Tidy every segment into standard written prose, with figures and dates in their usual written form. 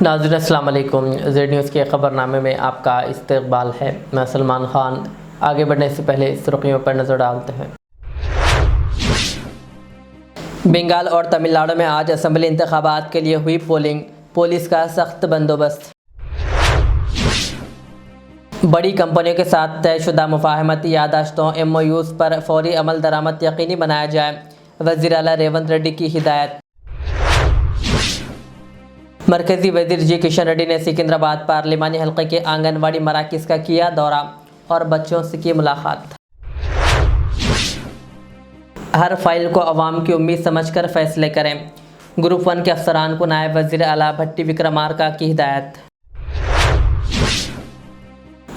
नाज़रीन अस्सलाम वालेकुम। ज़ेड न्यूज़ के ख़बरनामे में आपका इस्तकबाल है। मैं सलमान ख़ान। आगे बढ़ने से पहले सुर्खियों पर नज़र डालते हैं। बंगाल और तमिलनाडु में आज असम्बली इंतखाबात के लिए हुई पोलिंग, पुलिस का सख्त बंदोबस्त। बड़ी कंपनियों के साथ तयशुदा मुफाहमती याददाश्तों MOUs पर फौरी अमल दरामद यकीनी बनाया जाए, वज़ीर आला रेवंत रेड्डी की हिदायत। मरकज़ी वज़ीर जी किशन रेड्डी ने सिकंदराबाद पार्लिमानी हल्के के आंगनवाड़ी मराकज़ का किया दौरा और बच्चों से की मुलाकात। हर फाइल को अवाम की उम्मीद समझकर फैसले करें, ग्रुप 1 के अफसरान को नायब वज़ीर आला भट्टी विक्रमार्का की हिदायत।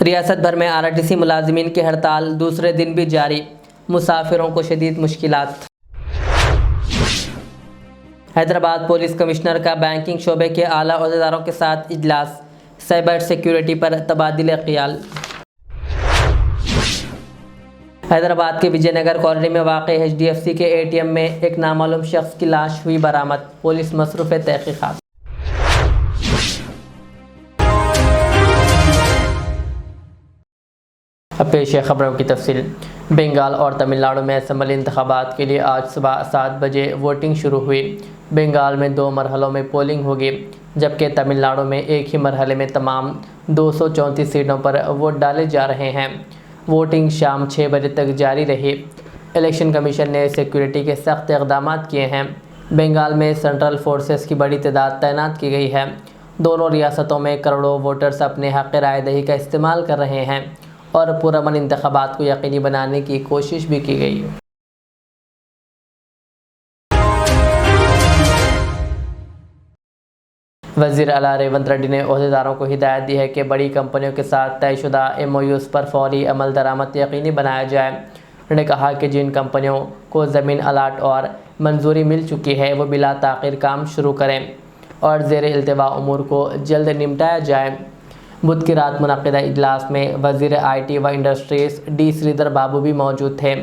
रियासत भर में RTC मुलाजिमीन की हड़ताल दूसरे दिन भी जारी, मुसाफिरों को शदीद मुश्किलात। हैदराबाद पुलिस कमिश्नर का बैंकिंग शोबे के आला ओहदेदारों के साथ इजलास, साइबर सिक्योरिटी पर तबादिले ख्याल। हैदराबाद के विजयनगर कॉलोनी में वाक़ HDFC के ATM में एक नामालूम शख्स की लाश हुई बरामद, पुलिस मसरूफ़ तहक़ीक़ात। अब पेश है खबरों की तफसील। बंगाल और तमिलनाडु में असम्बली इंतखाबात के लिए आज सुबह 7 बजे वोटिंग शुरू हुई। बंगाल में 2 मरहलों में पोलिंग होगी, जबकि तमिलनाडु में एक ही मरहले में तमाम 234 सीटों पर वोट डाले जा रहे हैं। वोटिंग शाम 6 बजे तक जारी रही। इलेक्शन कमीशन ने सिक्योरिटी के सख्त इक़दाम किए हैं। बंगाल में सेंट्रल फोर्सेस की बड़ी तादाद तैनात की गई है। दोनों रियासतों में करोड़ों वोटर्स अपने हक़ राय दही का इस्तेमाल कर रहे हैं और पुरअमन इंतखाबात को यकीनी बनाने की कोशिश भी की गई। वज़ीर आला रेवंत रेड्डी ने ओहदेदारों को हिदायत दी है कि बड़ी कंपनियों के साथ तयशुदा MOUs पर फौरी अमल दरामद यकीनी बनाया जाए। उन्होंने कहा कि जिन कंपनियों को ज़मीन अलाट और मंजूरी मिल चुकी है वो बिला ताख़ीर काम शुरू करें और ज़ेर इल्तिवा उमूर को जल्द निपटाया जाए। बुध की रात मुनक़िदा इजलास में वज़ीर IT व इंडस्ट्रीज़ D श्रीधर बाबू भी मौजूद थे।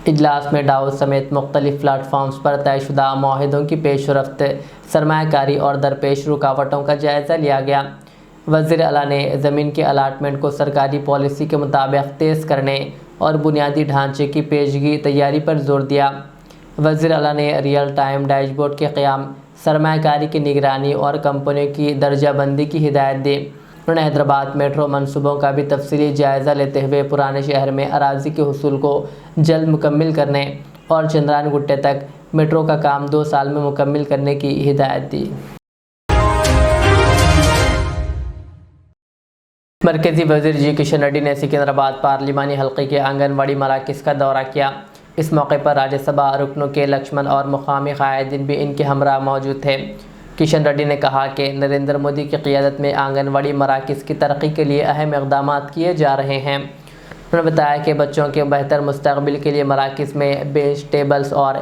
इजलास में डाउस समेत मुख्तलिफ प्लेटफॉर्म्स पर तयशुदा मुआहिदों की पेशरफ्त, सरमायाकारी और दरपेश रुकावटों का जायज़ा लिया गया। वज़ीर आला ने ज़मीन के अलाटमेंट को सरकारी पॉलिसी के मुताबिक तेज़ करने और बुनियादी ढांचे की पेशगी तैयारी पर जोर दिया। वज़ीर आला ने रियल टाइम डैशबोर्ड के क़याम, सरमायाकारी की निगरानी और कंपनियों की दर्जाबंदी की हिदायत दी। उन्होंने हैदराबाद मेट्रो मनसूबों का भी तफसीली जायज़ा लेते हुए पुराने शहर में अराज़ी के हुसूल को जल्द मुकम्मिल करने और चंद्रायन गुट्टे तक मेट्रो का काम 2 साल में मुकम्मिल करने की हिदायत दी। मरकज़ी वज़ीर जी किशन रेड्डी ने सिकंदराबाद पार्लिमानी हल्के के आंगनवाड़ी मराकज़ का दौरा किया। इस मौके पर राज्यसभा रुकनों के लक्ष्मण और मुकामी क़ायदीन भी इनके हमरा मौजूद थे। किशन रेड्डी ने कहा कि नरेंद्र मोदी की क़ियादत में आंगनवाड़ी मराकज़ की तरक्की के लिए अहम इक़दाम किए जा रहे हैं। उन्होंने बताया कि बच्चों के बेहतर मुस्तक़बिल के लिए मराकज़ में बेंच, टेबल्स और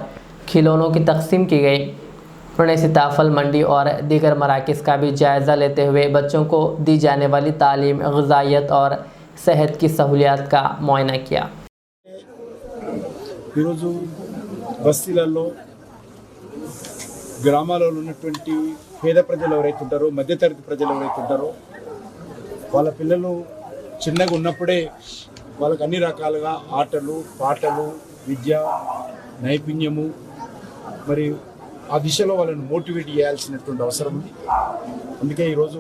खिलौनों की तक़सीम की गई। उन्होंने सीताफल मंडी और दीगर मराकज़ का भी जायज़ा लेते हुए बच्चों को दी जाने वाली तालीम, ग़िज़ाइयत और सेहत की सहूलियात का मुआयना किया। గ్రామాలలో ఉన్నటువంటి పేద ప్రజలు ఎవరైతే ఉంటారో, మధ్యతరగతి ప్రజలు ఎవరైతే ఉంటారో, వాళ్ళ పిల్లలు చిన్నగా ఉన్నప్పుడే వాళ్ళకి అన్ని రకాలుగా ఆటలు, పాటలు, విద్య, నైపుణ్యము, మరి ఆ దిశలో వాళ్ళని మోటివేట్ చేయాల్సినటువంటి అవసరం ఉంది. అందుకే ఈరోజు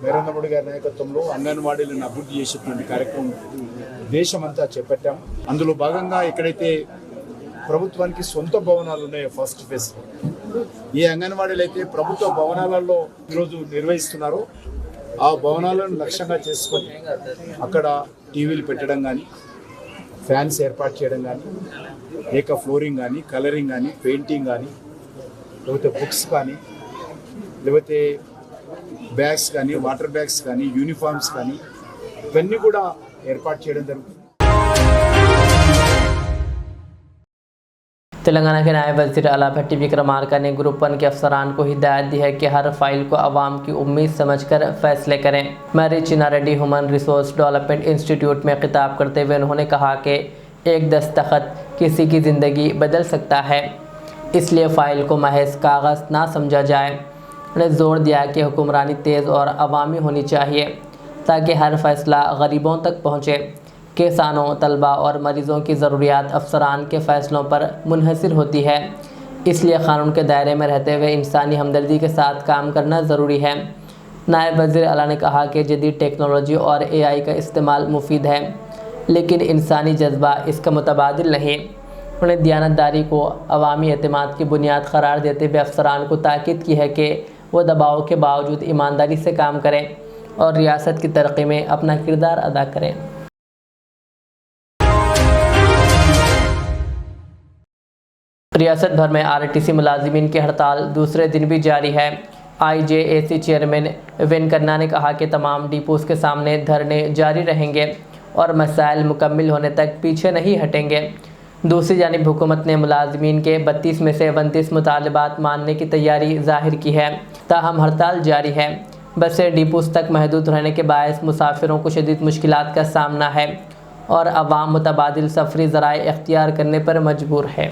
నరేంద్ర మోడీ గారి నాయకత్వంలో అంగన్వాడీలను అభివృద్ధి చేసేటువంటి కార్యక్రమం దేశమంతా చేపట్టాం. అందులో భాగంగా ఎక్కడైతే ప్రభుత్వానికి సొంత భవనాలు ఉన్నాయో ఫస్ట్ ఫేజ్, ఏ అంగన్వాడీలు అయితే ప్రభుత్వ భవనాలలో ఈరోజు నిర్వహిస్తున్నారో ఆ భవనాలను లక్ష్యంగా చేసుకొని అక్కడ టీవీలు పెట్టడం కానీ, ఫ్యాన్స్ ఏర్పాటు చేయడం కానీ, ఏక ఫ్లోరింగ్ కానీ, కలరింగ్ కానీ, పెయింటింగ్ కానీ, లేకపోతే బుక్స్ కానీ, లేకపోతే బ్యాగ్స్ కానీ, వాటర్ బ్యాగ్స్ కానీ, యూనిఫామ్స్ కానీ, ఇవన్నీ కూడా ఏర్పాటు చేయడం జరుగుతుంది. तेलंगाना के नायब वज़ीर आला भट्टी विक्रमार्का ने ग्रुप 1 के अफसरान को हिदायत दी है कि हर फाइल को आवाम की उम्मीद समझकर फैसले करें। Marri Chenna Reddy human resource development institute में खिताब करते हुए उन्होंने कहा कि एक दस्तखत किसी की ज़िंदगी बदल सकता है, इसलिए फ़ाइल को महज कागज़ ना समझा जाए। उन्होंने जोर दिया कि हुक्मरानी तेज़ और अवामी होनी चाहिए ताकि हर फैसला गरीबों तक पहुँचे। किसानों, तलबा और मरीज़ों की ज़रूरियात अफसरान के फ़ैसलों पर मुनहसर होती है, इसलिए क़ानून के दायरे में रहते हुए इंसानी हमदर्दी के साथ काम करना ज़रूरी है। नायब वज़ीर आला ने कहा कि जदीद टेक्नोलॉजी और AI का इस्तेमाल मुफीद है, लेकिन इंसानी जज्बा इसका मुतबादिल नहीं। उन्होंने दियानतदारी को अवामी एतमाद की बुनियाद करार देते हुए अफसरान को ताकीद की है कि वो दबाव के बावजूद ईमानदारी से काम करें और रियासत की तरक्की में अपना किरदार अदा करें। रियासत भर में RTC मुलाजिमीन की हड़ताल दूसरे दिन भी जारी है। IJAC चेयरमैन विन खन्ना ने कहा कि तमाम डिपोज़ के सामने धरने जारी रहेंगे और मसाइल मुकम्मल होने तक पीछे नहीं हटेंगे। दूसरी जानिब हुकूमत ने मुलाजिमीन के 32 में से 29 मुतालबात मानने की तैयारी जाहिर की है, ताहम हड़ताल जारी है। बसें डिपोज़ तक महदूद रहने के बायस मुसाफिरों को शदीद मुश्किलात का सामना है और अवाम मुतबादिल सफरी ज़राए इख्तियार करने पर मजबूर है।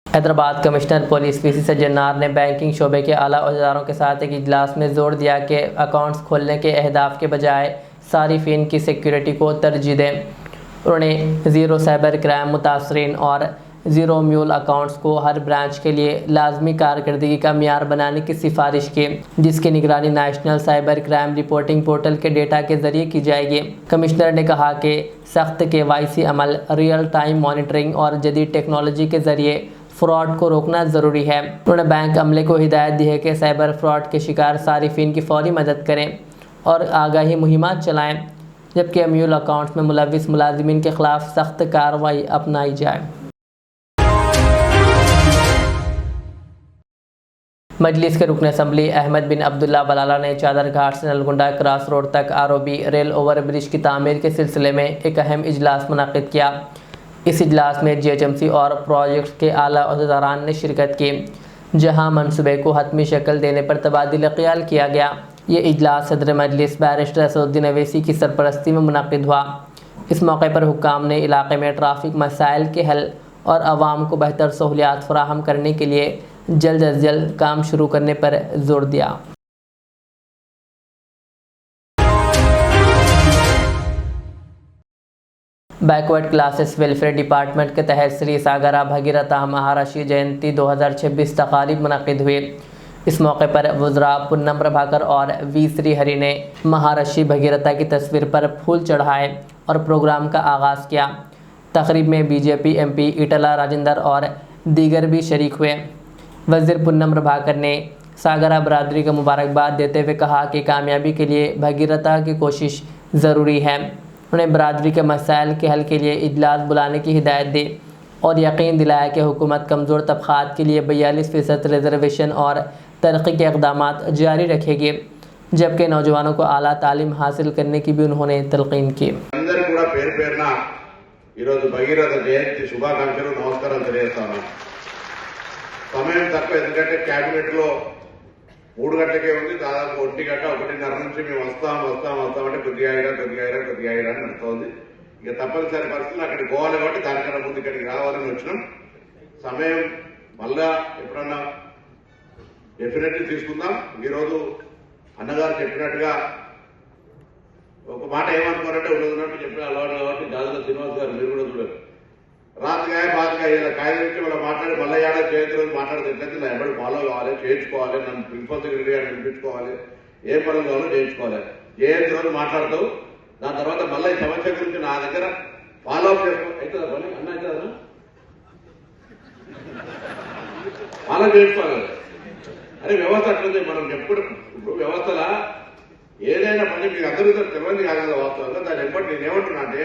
Hyderabad commissioner police PC Sajjanar ने बैंकिंग शोबे के आला अहदेदारों के साथ एक इजलास में जोर दिया कि अकाउंट्स खोलने के अहदाफ के बजाय सारिफिन की सिक्योरिटी को तरजीह दें। उन्होंने ज़ीरो साइबर क्राइम मुतासरीन और ज़ीरो म्यूल अकाउंट्स को हर ब्रांच के लिए लाजमी कारकर्दगी का मियार बनाने की सिफारिश की, जिसकी निगरानी national cyber crime reporting portal के डेटा के ज़रिए की जाएगी। कमिश्नर ने कहा कि सख्त KYC अमल, रियल टाइम मॉनिटरिंग और जदीद टेक्नोलॉजी के ज़रिए फ्रॉड को रोकना ज़रूरी है। उन्होंने बैंक अमले को हिदायत दी है कि साइबर फ्रॉड के शिकार सारिफिन की फौरी मदद करें और आगाही मुहिमात चलाएं, जबकि म्यूल अकाउंट्स में मुलविस मुलाजिमीन के ख़िलाफ़ सख्त कार्रवाई अपनाई जाए। मजलिस के रुकन असम्बली अहमद बिन अब्दुल्ला बलाला ने चादर घाट से नलगुंडा क्रॉस रोड तक ROB रेल ओवर ब्रिज की तामीर के सिलसिले में एक अहम इजलास मुनक़िद किया। इस इजलास में GHMC और प्रोजेक्ट्स के आला अहदेदारान ने शिरकत की, जहां मनसूबे को हतमी शक्ल देने पर तबादिल ख्याल किया गया। ये इजलास सदर मजलिस बैरिस्टर असदुद्दीन अवैसी की सरपरस्ती में मुनक़िद हुआ। इस मौके पर हुक्काम ने इलाके में ट्रैफिक मसाइल के हल और आवाम को बेहतर सहूलियात फराहम करने के लिए जल्द अज जल्द काम शुरू करने पर जोर दिया। बैकवर्ड क्लासेस वेलफेयर डिपार्टमेंट के तहत श्री सागरा भगीरथा महाराशि जयंती 2026 तकारीब मुनक़िद हुई। इस मौके पर वज़रा पुन्नम प्रभाकर और V श्रीहरि ने महाराशि भगीरथा की तस्वीर पर फूल चढ़ाए और प्रोग्राम का आगाज़ किया। तकरीब में BJP MP ईटला राजेंद्र और दीगर भी शरीक हुए। वज़ीर पुन्नम प्रभाकर ने सागरा बरादरी को मुबारकबाद देते हुए कहा कि कामयाबी के लिए भगीरथा की कोशिश ज़रूरी है। उन्हें बरादरी के मसाइल के हल के लिए इजलास बुलाने की हिदायत दी और यकीन दिलाया कि हुकूमत कमज़ोर तबक़ात के लिए 42% रिजर्वेशन और तरक्की के इक़दामात जारी रखेगी, जबकि नौजवानों को आला तालीम हासिल करने की भी उन्होंने तलक़ीन की। భగీరథ జయంతి శుభాకాంక్షలు, నమస్కారాలు తెలియజేస్తాను. సమయం తక్కువ, ఎందుకంటే క్యాబినెట్ లో 3 గంటలకే ఉంది. దాదాపు 1 గంట 1:30 నుంచి మేము వస్తామంటే కొద్దిగా అని నడుతోంది. ఇక తప్పనిసరి పరిస్థితులు అక్కడికి పోవాలి కాబట్టి దానికన్నా ముందు ఇక్కడికి రావాలని వచ్చినాం. సమయం మళ్ళా ఎప్పుడన్నా డెఫినెట్లీ తీసుకుందాం. ఈరోజు అన్నగారు చెప్పినట్టుగా ఒక మాట ఏమనుకోరంటే ఉన్నట్టు చెప్పిన అలవాటు కాబట్టి దాదాపు శ్రీనివాస్ గారు మీరు కూడా చూడారు. రాత్రిగా బాగా ఇలా కాయరించి వాళ్ళ మాట్లాడి మళ్ళీ ఏడాది చేతి రోజు మాట్లాడితే నా ఎవరు ఫాలో కావాలి, చేయించుకోవాలి, నన్ను ప్రిన్సిపల్ సెక్రటరీ గారు నిలిపించుకోవాలి, ఏ పనులు కావాలో చేయించుకోవాలి. జయంతి రోజు మాట్లాడుతావు, దాని తర్వాత మళ్ళీ ఈ సమస్య గురించి నా దగ్గర ఫాలో అప్ చేసుకో. అవుతుందా పని అన్న అవుతుందా ఫాలో చేసుకోవాలి. అరే వ్యవస్థ అట్లుంది. మనం ఎప్పుడు ఇప్పుడు వ్యవస్థలా ఏదైనా పని మీకు అందరూ తెలియదు కాదు. వాస్తవంగా దాన్ని ఎప్పటి నేనేమంటున్నా అంటే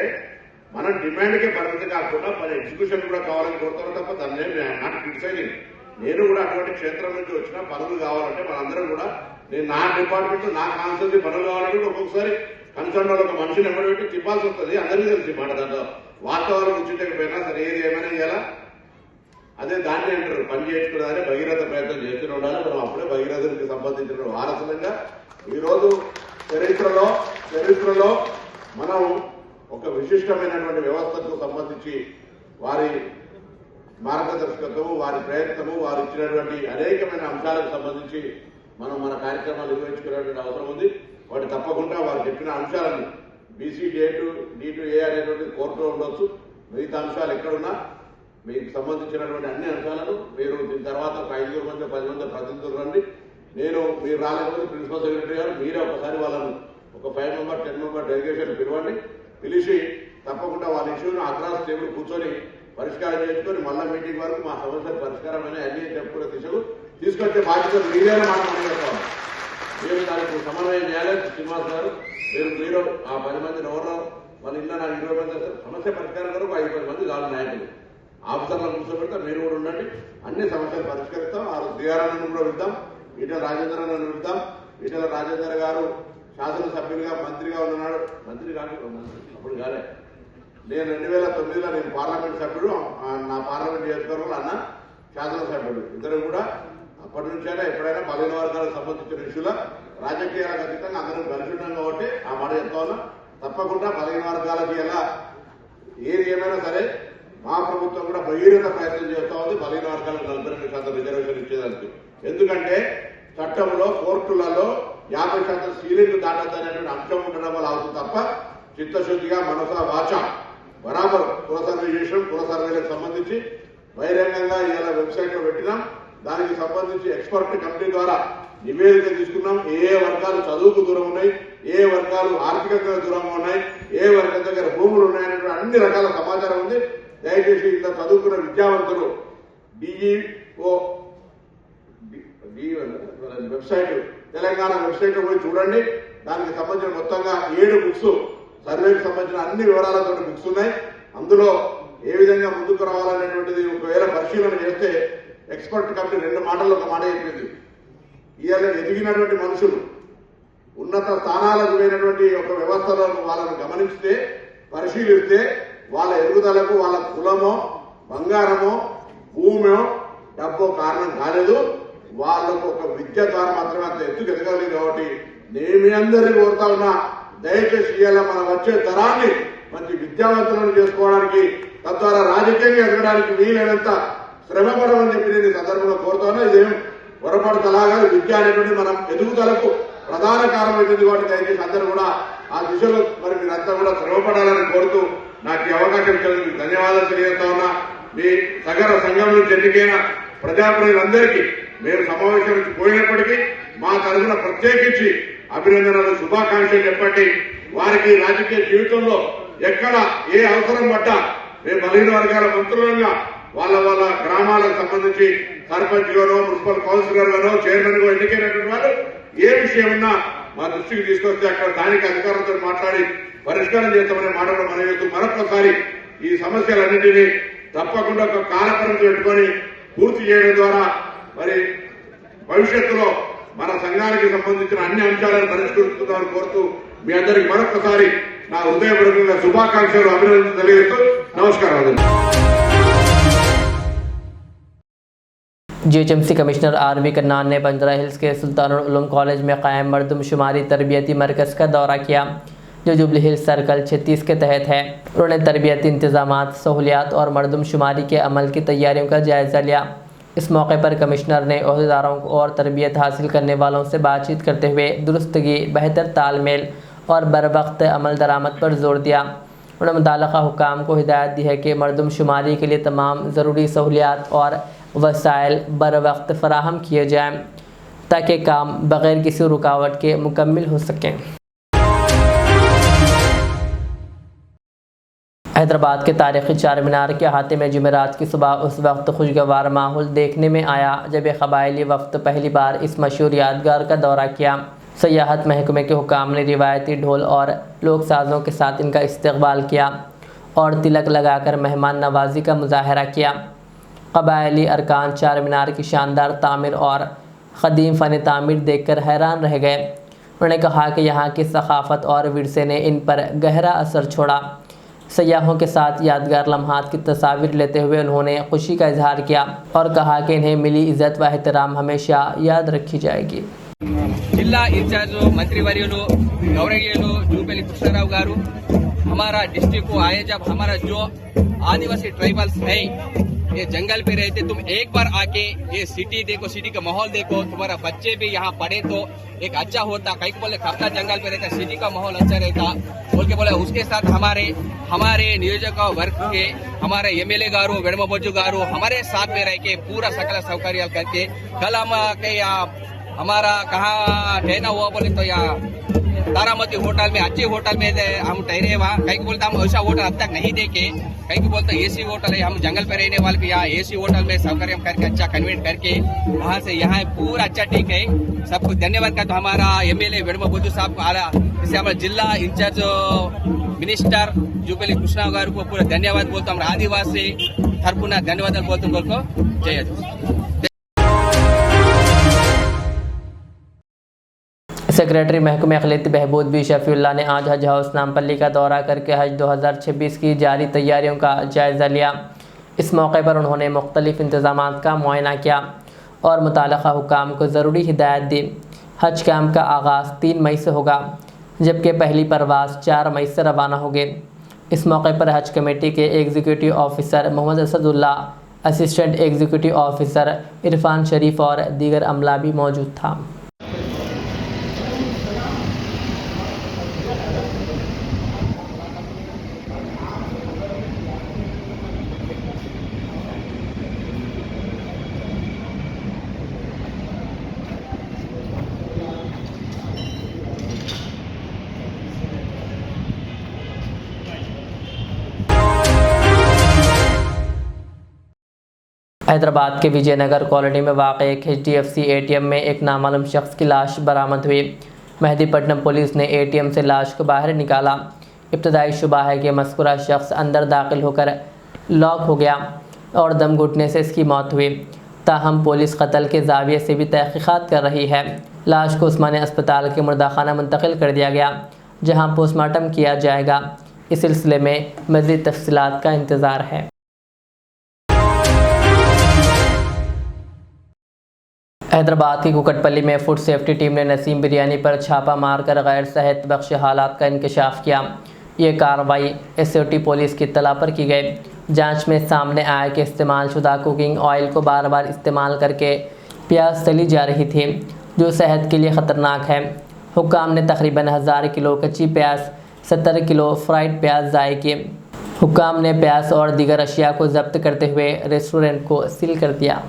మనం డిమాండ్కే పరిమితి కాకుండా మన ఎగ్జిక్యూషన్ కూడా కావాలని కోరుతారు తప్ప దాన్ని నాట్ క్రిటిసైజింగ్. నేను కూడా అటువంటి క్షేత్రం నుంచి వచ్చిన పనులు కావాలంటే మనందరం కూడా నేను నా డిపార్ట్మెంట్ నా కాన్సెప్ట్ పనులు కావాలంటే ఒక్కొక్కసారి కన్సర్న్ ఒక మనిషిని ఎవరు పెట్టి తిప్పాల్సి వస్తుంది. అందరికీ తెలిసి మాట దాంట్లో వాతావరణం ఉంచకపోయినా సరే ఏది ఏమైనా చేయాలా. అదే దాన్ని అంటారు పని చేసుకున్నారని భగీరథ ప్రయత్నం చేస్తూనే ఉండాలి. మనం అప్పుడే భగీరథునికి సంబంధించిన వారసులంగా ఈరోజు చరిత్రలో మనం ఒక విశిష్టమైనటువంటి వ్యవస్థకు సంబంధించి వారి మార్గదర్శకత్వము, వారి ప్రయత్నము, వారు ఇచ్చినటువంటి అనేకమైన అంశాలకు సంబంధించి మనం మన కార్యక్రమాలు నిర్వహించుకునేటువంటి అవసరం ఉంది. వాటి తప్పకుండా వారు చెప్పిన అంశాలను బీసీ D2A అనేటువంటి కోర్టులో ఉండొచ్చు. మిగతా అంశాలు ఎక్కడున్నా మీకు సంబంధించినటువంటి అన్ని అంశాలను మీరు దీని తర్వాత ఒక 5 మంది 10 మంది ప్రతినిధులు రండి. మీరు రాలేకపోతే ప్రిన్సిపల్ సెక్రటరీ గారు మీరే ఒకసారి వాళ్ళను ఒక 5 మెంబర్ 10 మెంబర్ డెలిగేషన్ పిలవండి. పిలిచి తప్పకుండా వాళ్ళ ఇష్యూను అక్రాస్ టేబుల్ కూర్చొని పరిష్కారం చేసుకొని మళ్ళా మీటింగ్ వరకు మా సమస్యలు పరిష్కారమైన అన్ని చెప్పుకునే దిశకు తీసుకొచ్చే బాధ్యతలు మీరేనా మాట్లాడుకోవాలి. మీరు దానికి సమన్వయం చేయాలి. శ్రీనివాస్ గారు మీరు ఆ 10 మందిని ఎవరో మళ్ళీ ఇంకా నాకు 20 మంది సమస్య పరిష్కారం వరకు 5-10 మంది చాలు నాయకులు ఆఫీసర్లను కూర్చోబెడతాం. మీరు కూడా ఉండండి. అన్ని సమస్యలు పరిష్కరిస్తాం. ఆ దిగారాన్ని కూడా విద్దాం. ఈటెల రాజేంద్రను విద్దాం. ఈటెల రాజేంద్ర గారు శాసనసభ్యులుగా మంత్రిగా ఉన్నాడు. మంత్రి కాదు అప్పుడు కాలే. నేను 2009లో నేను పార్లమెంట్ సభ్యుడు. నా పార్లమెంట్ నియోజకవర్గంలో అన్న శాసనసభ్యుడు. ఇద్దరు కూడా అప్పటి నుంచైనా ఎప్పుడైనా 15 వర్గాలకు సంబంధించిన ఇష్యూలో రాజకీయాలకు అతీతంగా అందరం కలిసి ఉన్నాం కాబట్టి ఆ మాట చెప్తా ఉన్నా. తప్పకుండా 15 వర్గాలకి ఎలా ఏది ఏమైనా సరే మా ప్రభుత్వం కూడా భగీరథ ప్రయత్నం చేస్తా ఉంది 15 వర్గాలకు 42% రిజర్వేషన్ ఇచ్చేదానికి. ఎందుకంటే చట్టంలో కోర్టులలో 50% సీలింగ్ దాటద్దనేటువంటి అంశం ఉండడం వల్ల అవుతుంది తప్ప చిత్తశుద్ధిగా మనస వాచ బరాబర్ కుల సర్వే చేసాం. కుల సర్వేలకు సంబంధించి బహిరంగంగా ఇలా వెబ్సైట్ లో పెట్టినాం. దానికి సంబంధించి ఎక్స్పర్ట్ కమిటీ ద్వారా నివేదిక తీసుకున్నాం. ఏ వర్గాలు చదువుకు దూరం ఉన్నాయి, ఏ వర్గాలు ఆర్థికంగా దూరంగా ఉన్నాయి, ఏ వర్గం దగ్గర భూములు ఉన్నాయనేటువంటి అన్ని రకాల సమాచారం ఉంది. దయచేసి ఇంత చదువుకున్న విద్యావంతులు DEO వెబ్సైట్ తెలంగాణ వెబ్సైట్ పోయి చూడండి. దానికి సంబంధించిన మొత్తంగా 7 బుక్స్ సర్వేకి సంబంధించిన అన్ని వివరాలతో బుక్స్ ఉన్నాయి. అందులో ఏ విధంగా ముందుకు రావాలనేటువంటిది ఒకవేళ పరిశీలన చేస్తే ఎక్స్పర్ట్ కమిటీ 2 మాటల్లో ఒక మాట చెప్పింది. ఇవాళ ఎదిగినటువంటి మనుషులు ఉన్నత స్థానాలకు పోయినటువంటి ఒక వ్యవస్థలో వాళ్ళను గమనిస్తే పరిశీలిస్తే వాళ్ళ ఎదుగుదలకు వాళ్ళ కులమో బంగారమో భూమో డబ్బో కారణం కాలేదు. వాళ్ళకు ఒక విద్య ద్వారా మాత్రమే అంత ఎత్తుకు ఎదగలేదు. కాబట్టి నేను మీ అందరినీ కోరుతా ఉన్నా, దయచేసి ఇవాళ మనం వచ్చే తరాన్ని మంచి విద్యావంతులను చేసుకోవడానికి తద్వారా రాజకీయంగా ఎదగడానికి వీలైనంత శ్రమపడమని చెప్పి నేను ఈ సందర్భంగా కోరుతా ఉన్నా. ఇదేం పొరపాటు తలాగా విద్య అనేటువంటి మనం ఎదుగుదలకు ప్రధాన కారణం అవుతుంది. కాబట్టి దయచేసి అందరూ కూడా ఆ దిశలో మరి మీరంతా కూడా శ్రమపడాలని కోరుతూ నాకు ఈ అవకాశం ఇచ్చినందుకు ధన్యవాదాలు తెలియజేస్తా ఉన్నా. మీ సగర సంఘం నుంచి ఎన్నికైన ప్రజాప్రతినిధులందరికీ మేము సమావేశం నుంచి పోయినప్పటికీ మా తరఫున ప్రత్యేకించి అభినందనలు శుభాకాంక్షలు చెప్పండి. వారికి రాజకీయ జీవితంలో ఎక్కడ ఏ అవసరం పడ్డా మేము 15 వర్గాల మంత్రులంగా వాళ్ళ గ్రామాలకు సంబంధించి సర్పంచ్ గానో మున్సిపల్ కౌన్సిలర్ గానో చైర్మన్ గా ఎన్నికైనటువంటి వాళ్ళు ఏ విషయం ఉన్నా మా దృష్టికి తీసుకొస్తే అక్కడ స్థానిక అధికారులతో మాట్లాడి పరిష్కారం చేస్తామనే మాట కూడా మనం చేస్తూ మరొకసారి ఈ సమస్యలన్నింటినీ తప్పకుండా ఒక కాలపరిమితి పెట్టుకొని పూర్తి చేయడం ద్వారా మరి భవిష్యత్తులో మన సంఘానికి సంబంధించిన అన్ని అంశాలను పరిష్కరిస్తున్నామని కోరుతూ మీ అందరికి మరొకసారి నా హృదయపూర్వకంగా శుభాకాంక్షలు అభినందనలు తెలియజేస్తూ నమస్కారాలు. GHMC कमिश्नर RV कन्नान ने बंजारा हिल्स के सुल्तानुल उलूम कॉलेज में कायम मर्दमशुमारी तरबियती मरकज़ का दौरा किया, जो जुबली हिल्स सर्कल 36 के तहत है। उन्होंने तरबियती इंतजामात, सहूलियात और मर्दमशुमारी के अमल की तैयारियों का जायज़ा लिया। इस मौके पर कमिश्नर ने ओहदेदारों और तरबियत हासिल करने वालों से बातचीत करते हुए दुरुस्तगी, बेहतर तालमेल और बर वक्त अमल दरामद पर जोर दिया। उन्होंने मुताल्लिक़ा हुकाम को हिदायत दी है कि मर्दमशुमारी के लिए तमाम ज़रूरी सहूलियात और वसाइल बर वक्त फराहम किए जाएँ ताकि काम बग़ैर किसी रुकावट के मुकम्मल हो सकें। हैदराबाद के तारीख़ी चार मीनार के अहाते में जुमेरात की सुबह उस वक्त खुशगवार माहौल देखने में आया जब एक कबायली वक्त पहली बार इस मशहूर यादगार का दौरा किया। सयाहत महकमे के हुकाम ने रिवायती ढोल और लोक साज़ों के साथ इनका इस्तकबाल किया और तिलक लगाकर मेहमान नवाजी का मुजाहरा किया। कबायली अरकान चार मीनार की शानदार तामीर और क़दीम फ़न तामीर देखकर हैरान रह गए। उन्होंने कहा कि यहाँ की सकाफत और विरसे ने इन पर गहरा असर छोड़ा। सयाहों के साथ यादगार लम्हात की तस्वीर लेते हुए उन्होंने खुशी का इजहार किया और कहा कि इन्हें मिली इज्जत व एहतराम हमेशा याद रखी जाएगी। जिला इंचार्ज मंत्रिवर्युलु गौरवनीयुलु जूपेली कृष्णाराव गारू हमारा डिस्ट्रिक्ट को आए, जब हमारा जो आदिवासी ट्राइबल्स है ये जंगल पे रहते, तुम एक बार आके ये सिटी देखो, सिटी का माहौल देखो, तुम्हारा बच्चे भी यहाँ पढ़े तो एक अच्छा होता। कहीं को बोले खपता जंगल पे रहता, सिटी का माहौल अच्छा रहता बोल के बोले। उसके साथ हमारे नियोजक वर्ग के हमारे एमएलए गारू वेणुमा बोजू गारू हमारे साथ में रह के पूरा सकल सौकर्य करके कल हम के हमारा कहाँ ठहरना हुआ बोले तो यहाँ तारामती होटल में, अच्छे होटल में हम ठहरे वहाँ। कहीं को बोलते हम ऐसा होटल अब तक नहीं देखे, कहीं को बोलते एसी होटल है, हम जंगल पे रहने वाले भी यहाँ एसी होटल में सौकर्य करके अच्छा कन्वेंट करके वहाँ से यहाँ पूरा अच्छा ठीक है। सबको धन्यवाद का तो हमारा एमएलए वेणुमा बोजू साहब को आला, जैसे हमारा जिला इंचार्ज मिनिस्टर जूपेली कृष्णा गारू को पूरा धन्यवाद बोलते, हमारा आदिवासी तरपुना धन्यवाद बोलते बोल को जय आदिवासी। सेक्रेटरी महकमे अक़लियती बहबूद बी शफीउल्लाह ने आज हज हाउस नामपल्ली का दौरा करके हज 2026 की जारी तैयारियों का जायज़ा लिया। इस मौके पर उन्होंने मुख्तलिफ इंतज़ामात का मुआयना किया और मुताल्लिक़ा हुक्काम को ज़रूरी हिदायत दी। हज कैंप का आगाज़ 3 मई से होगा, जबकि पहली परवाज़ 4 मई से रवाना होगी। इस मौके पर हज कमेटी के executive officer Mohammed Asadullah, assistant executive officer Irfan Sharif और दीगर अमला भी मौजूद था। हैदराबाद के विजयनगर कॉलोनी में वाक़ एक HDFC ATM में एक नामालूम शख्स की लाश बरामद हुई। मेहदीपट्टनम पुलिस ने ATM से लाश को बाहर निकाला। इब्तदाई शुबा है कि मज़कूरा शख्स अंदर दाखिल होकर लॉक हो गया और दम घुटने से इसकी मौत हुई। ताहम पुलिस कत्ल के ज़ाविये से भी तहक़ीक़ात कर रही है। लाश को उस्मानिया अस्पताल के मुर्दाखाना मुंतकिल कर दिया गया, जहाँ पोस्टमार्टम किया जाएगा। इस सिलसिले में मज़ीद तफ़सीलात का इंतज़ार है। हैदराबाद की कुकटपल्ली में फूड सेफ्टी टीम ने नसीम बिरयानी पर छापा मारकर गैर सेहत बख्श हालात का इंकशाफ किया। ये कार्रवाई SOT पुलिस की इत्तला पर की गई। जांच में सामने आया कि इस्तेमाल शुदा कुकिंग ऑयल को बार बार इस्तेमाल करके प्याज तली जा रही थी, जो सेहत के लिए ख़तरनाक है। हुक्काम ने तकरीबन 1000 किलो कच्ची प्याज, 70 किलो फ्राइड प्याज ज़ाय किए। हुक्काम ने प्याज और दीगर अशिया को जब्त करते हुए रेस्टोरेंट को सील कर दिया।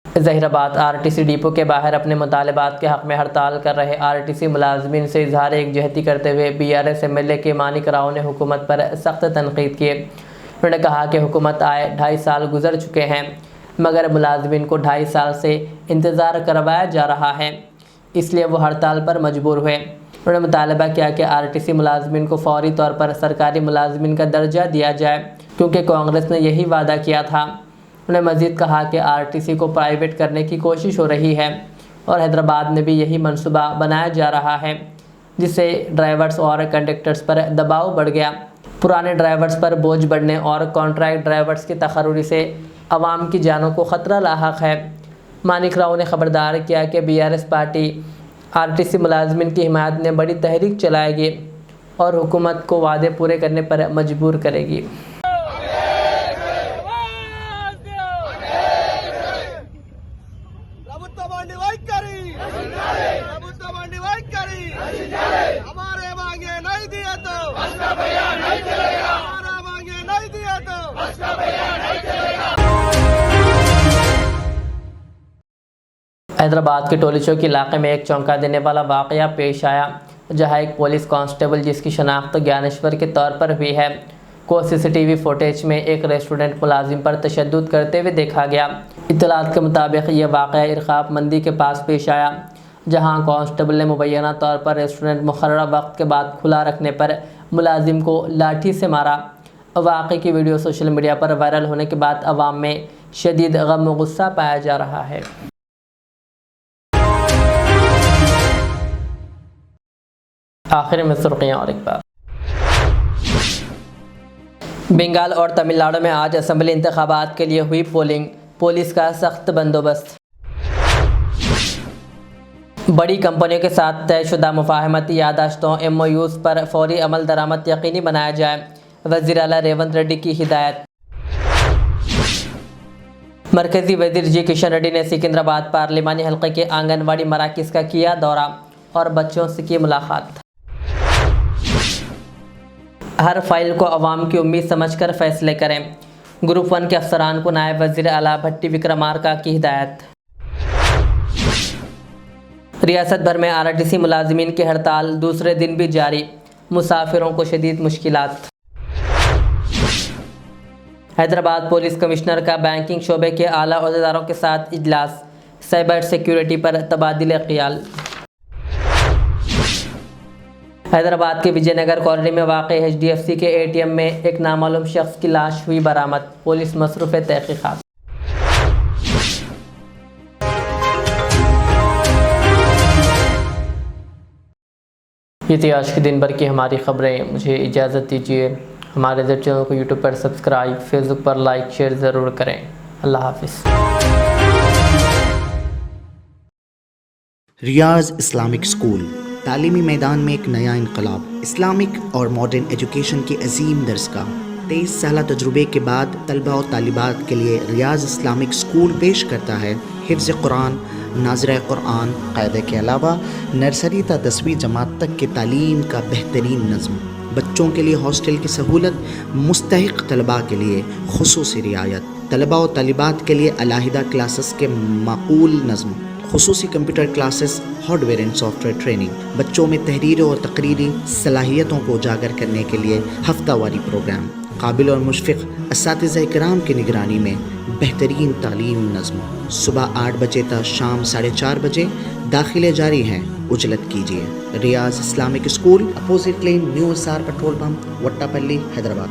ज़हीराबाद RTC डिपो के बाहर अपने मुतालबात के हक़ में हड़ताल कर रहे RTC मुलाजमीन से इजहार एकजहती करते हुए BRS MLA के मानिक राव ने हुकूमत पर सख्त तनकीद की। उन्होंने कहा कि हुकूमत आए 2.5 साल गुजर चुके हैं, मगर मुलाजमीन को 2.5 साल से इंतज़ार करवाया जा रहा है, इसलिए वो हड़ताल पर मजबूर हुए। उन्होंने मुतालबा किया कि RTC मुलाजमीन को फौरी तौर पर सरकारी मुलाजमीन का दर्जा दिया जाए, क्योंकि कांग्रेस ने यही वादा किया था। उन्होंने मज़ीद कहा कि RTC को प्राइवेट करने की कोशिश हो रही है और हैदराबाद में भी यही मंसूबा बनाया जा रहा है, जिससे ड्राइवर्स और कंडक्टर्स पर दबाव बढ़ गया। पुराने ड्राइवर्स पर बोझ बढ़ने और कॉन्ट्रैक्ट ड्राइवर्स की तखर्रुरी से आवाम की जानों को ख़तरा लाहक है। मानिक राव ने ख़बरदार किया कि BRS पार्टी RTC मुलाजमीन की हिमायत में बड़ी तहरीक चलाएगी और हुकूमत को वादे पूरे करने पर मजबूर करेगी। हमारे मांगे नहीं दिया तो हमारा मांगे नहीं दिया तो हैदराबाद के टोली चौक इलाके में एक चौंका देने वाला वाक़या पेश आया, जहां एक पुलिस कांस्टेबल जिसकी शनाख्त ज्ञानेश्वर के तौर पर हुई है को CCTV फुटेज में एक रेस्टोरेंट मुलाजिम पर तशद्दुद करते हुए देखा गया। इत्तलात के मुताबिक यह वाक़या इरक़ाब मंदी के पास पेश आया, जहां कांस्टेबल ने मुबैना तौर पर रेस्टोरेंट मुक़र्रर वक्त के बाद खुला रखने पर मुलाजिम को लाठी से मारा। वाक़े की वीडियो सोशल मीडिया पर वायरल होने के बाद अवाम में शदीद गम व गुस्सा पाया जा रहा है। आखिर में सुर्खियां और एक बार। बंगाल और तमिलनाडु में आज असेंबली इंतखाबात के लिए हुई पोलिंग, पुलिस का सख्त बंदोबस्त। बड़ी कंपनियों के साथ तयशुदा मुफाहमती याददाश्तों MOUs पर फौरी अमल दरामद यकीनी बनाया जाए, वज़ीर आला रेवंत रेड्डी की हिदायत। मरकज़ी वज़ीर जी किशन रेड्डी ने सिकंदराबाद पार्लिमानी हल्के के आंगनवाड़ी मराकज़ का किया दौरा और बच्चों से की मुलाकात। हर फाइल को अवाम की उम्मीद समझकर फैसले करें, ग्रुप 1 के अफसरान को नायब वज़ीर आला भट्टी विक्रमार्का की हिदायत। रियासत भर में RTC मुलाजिमीन की हड़ताल दूसरे दिन भी जारी, मुसाफिरों को शदीद मुश्किलात। हैदराबाद पुलिस कमिश्नर का बैंकिंग शोबे के आला ओहदेदारों के साथ इजलास, साइबर सिक्योरिटी पर तबादिले ख्याल। हैदराबाद के विजयनगर कॉलोनी में वाक़ HDFC के ATM में एक नामालूम शख्स की लाश हुई बरामद, पुलिस मसरूफ़ तहक़ीक़ात। ये थी आज के दिन भर की हमारी ख़बरें। मुझे इजाज़त दीजिए। हमारे चैनल को YouTube पर सब्सक्राइब, फेसबुक पर लाइक शेयर ज़रूर करें। अल्लाह हाफ़िज़। रियाज इस्लामिक स्कूल तालीमी मैदान में एक नया इनकलाब। इस्लामिक और मॉडर्न एजुकेशन की अजीम दरसगाह। 23 साल तजुर्बे के बाद तलबा और तालिबात के लिए रियाज इस्लामिक स्कूल पेश करता है हिफ्ज़ कुरान, नाज़िर कुरान क़ायदे के अलावा नर्सरी ता 10वीं जमात तक की तालीम का बेहतरीन नज़्म। बच्चों के लिए हॉस्टल की सहूलत, मुस्तहिक़ तलबा के लिए खुसूसी रियायत, तलबा और तालिबात के लिए अलहदा क्लासेस के माकूल नज़्म, खुसूसी computer classes, hardware and software training. बच्चों में तहरीरी और तकरीरी सलाहियतों को उजागर करने के लिए हफ्तावारी प्रोग्राम। काबिल और मुशफ़िक़ असातिज़ा इकराम की निगरानी में बेहतरीन तालीम नज़्म। सुबह 8 बजे तक शाम 4:30 बजे दाखिले जारी हैं, उजलत कीजिए। Riyaz Islamic school, opposite lane, new SR petrol pump, Vattepally, Hyderabad.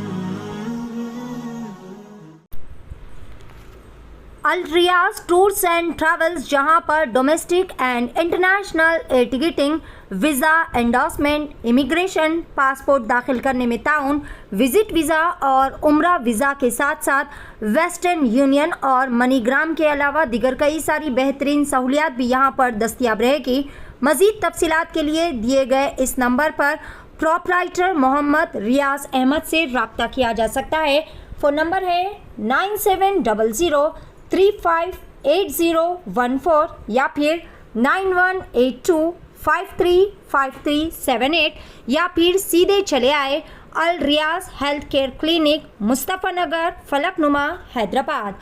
Al Riyaz tours and travels, जहां पर domestic and international air ticketing, visa, endorsement, immigration, passport दाखिल करने में ताउन, विजिट वीज़ा और उम्रा वीज़ा के साथ साथ वेस्टर्न यूनियन और मनीग्राम के अलावा दीगर कई सारी बेहतरीन सहूलियात भी यहां पर दस्तयाब रहेगी। मज़ीद तफसीलात के लिए दिए गए इस नंबर पर प्रोपराइटर मोहम्मद रियाज अहमद से रब्ता किया जा सकता है। फ़ोन नंबर है 9700358014 या फिर 9182535378 या फिर सीधे चले आए अल रियाज हेल्थ केयर क्लिनिक, मुस्तफ़ा नगर, फलकनुमा, हैदराबाद।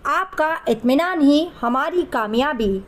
आपका इत्मीनान ही हमारी कामयाबी।